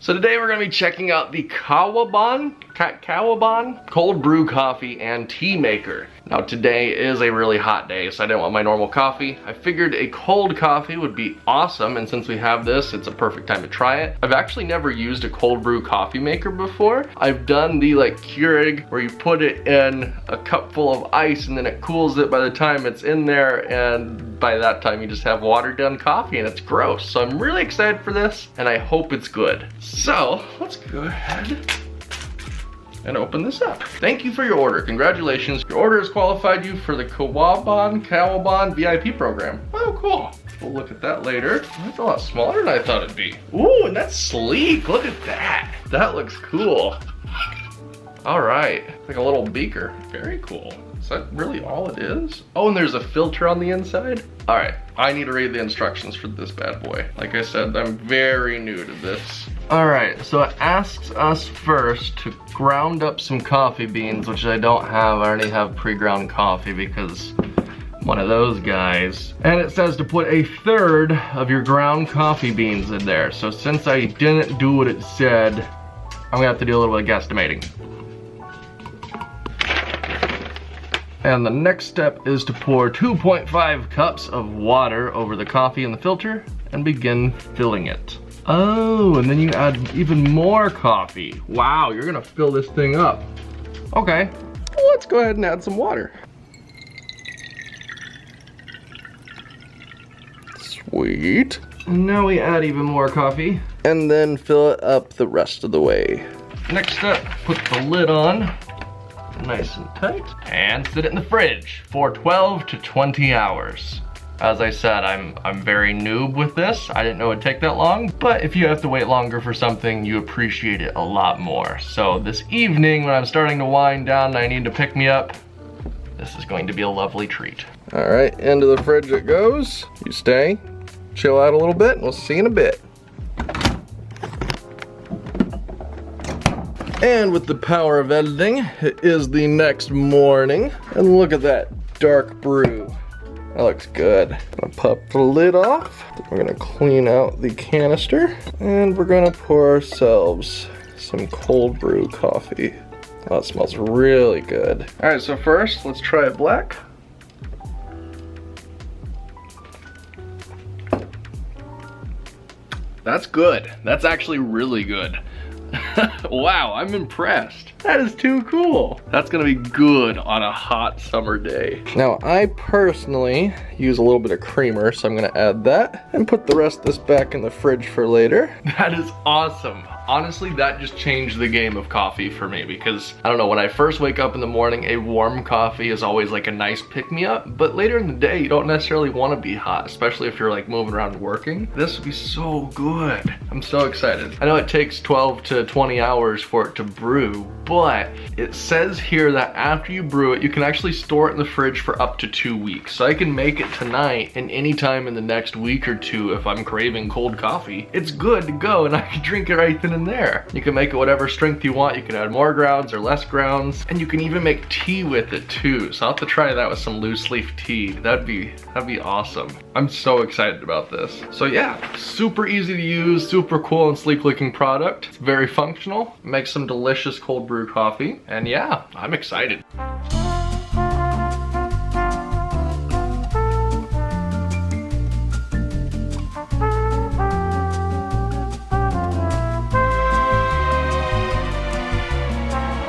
So today we're gonna be checking out the Cawabon cold brew coffee and tea maker. Now today is a really hot day, so I didn't want my normal coffee. I figured a cold coffee would be awesome, and since we have this, it's a perfect time to try it. I've actually never used a cold brew coffee maker before. I've done the Keurig where you put it in a cup full of ice and then it cools it by the time it's in there, and by that time you just have watered down coffee and it's gross. So I'm really excited for this and I hope it's good. So let's go ahead and open this up. Thank you for your order. Congratulations. Your order has qualified you for the Cawabon VIP program. Oh, cool. We'll look at that later. That's a lot smaller than I thought it'd be. Ooh, and that's sleek. Look at that. That looks cool. All right, like a little beaker. Very cool. Is that really all it is? Oh, and there's a filter on the inside? All right, I need to read the instructions for this bad boy. Like I said, I'm very new to this. All right, so it asks us first to ground up some coffee beans, which I don't have. I already have pre-ground coffee because I'm one of those guys. And it says to put 1/3 of your ground coffee beans in there. So since I didn't do what it said, I'm gonna have to do a little bit of guesstimating. And the next step is to pour 2.5 cups of water over the coffee in the filter and begin filling it. Oh, and then you add even more coffee. Wow, you're gonna fill this thing up. Okay, well, let's go ahead and add some water. Sweet. And now we add even more coffee and then fill it up the rest of the way. Next step, put the lid on. Nice and tight, and sit it in the fridge for 12 to 20 hours. As I said, I'm very noob with this. I didn't know it'd take that long, but if you have to wait longer for something, you appreciate it a lot more. So this evening, when I'm starting to wind down and I need to pick me up, this is going to be a lovely treat. All right, into the fridge it goes. You stay, chill out a little bit, and we'll see you in a bit. And with the power of editing, it is the next morning. And look at that dark brew. That looks good. I'm gonna pop the lid off. We're gonna clean out the canister. And we're gonna pour ourselves some cold brew coffee. Oh, it smells really good. All right, so first, let's try it black. That's good. That's actually really good. Wow, I'm impressed. That is too cool. That's gonna be good on a hot summer day. Now, I personally use a little bit of creamer, so I'm gonna add that and put the rest of this back in the fridge for later. That is awesome. Honestly, that just changed the game of coffee for me because, I don't know, when I first wake up in the morning, a warm coffee is always like a nice pick-me-up, but later in the day, you don't necessarily want to be hot, especially if you're like moving around working. This would be so good. I'm so excited. I know it takes 12 to 20 hours for it to brew, but it says here that after you brew it, you can actually store it in the fridge for up to 2 weeks. So I can make it tonight and anytime in the next week or two if I'm craving cold coffee. It's good to go and I can drink it right then and there. You can make it whatever strength you want. You can add more grounds or less grounds, and you can even make tea with it too. So I'll have to try that with some loose leaf tea. That'd be awesome. I'm so excited about this. So yeah, super easy to use, super cool and sleek looking product. It's very functional. Makes some delicious cold brew coffee, and yeah, I'm excited.